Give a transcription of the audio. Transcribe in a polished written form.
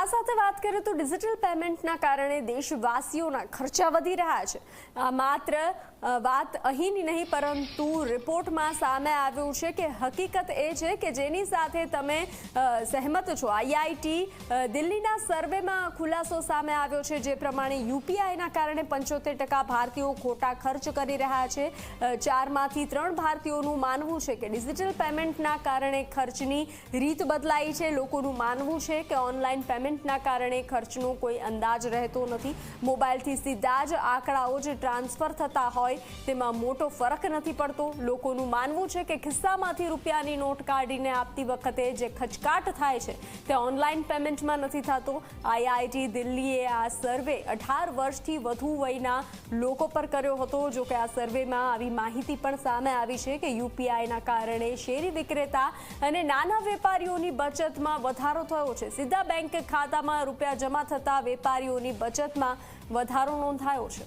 આ સાથે વાત કરીએ તો ડિજિટલ પેમેન્ટના કારણે દેશવાસીઓના ખર્ચા વધી રહ્યા છે। આ માત્ર વાત અહીંની નહીં પરંતુ રિપોર્ટમાં સામે આવ્યું છે કે હકીકત એ છે કે જેની સાથે તમે સહેમત છો। આઈઆઈટી દિલ્હીના સર્વેમાં ખુલાસો સામે આવ્યો છે જે પ્રમાણે યુપીઆઈના કારણે 75% ભારતીયો ખોટા ખર્ચ કરી રહ્યા છે। 4માંથી 3 ભારતીયોનું માનવું છે કે ડિજિટલ પેમેન્ટના કારણે ખર્ચની રીત બદલાઈ છે। લોકોનું માનવું છે કે ઓનલાઈન પેમેન્ટના કારણે ખર્ચનો કોઈ અંદાજ રહેતો નથી। મોબાઈલથી સીધા જ આંકડાઓ જ ટ્રાન્સફર થતા હોય તેમાં મોટો ફરક નથી પડતો। લોકોનું માનવું છે કે ખિસ્સામાંથી રૂપિયાની નોટ કાઢીને આપતી વખતે જે ખચકાટ થાય છે તે ઓનલાઈન પેમેન્ટમાં નથી થતો। આઈઆઈટી દિલ્હીએ આ સર્વે 18 વર્ષથી વધુ વયના લોકો પર કર્યો હતો। જો કે આ સર્વેમાં આવી માહિતી પણ સામે આવી છે કે યુપીઆઈના કારણે શેરી વિક્રેતા અને નાના વેપારીઓની બચતમાં વધારો થયો છે। સીધા બેંક ખાતામાં રૂપિયા જમા થતા વેપારીઓની બચતમાં વધારો નોંધાયો છે।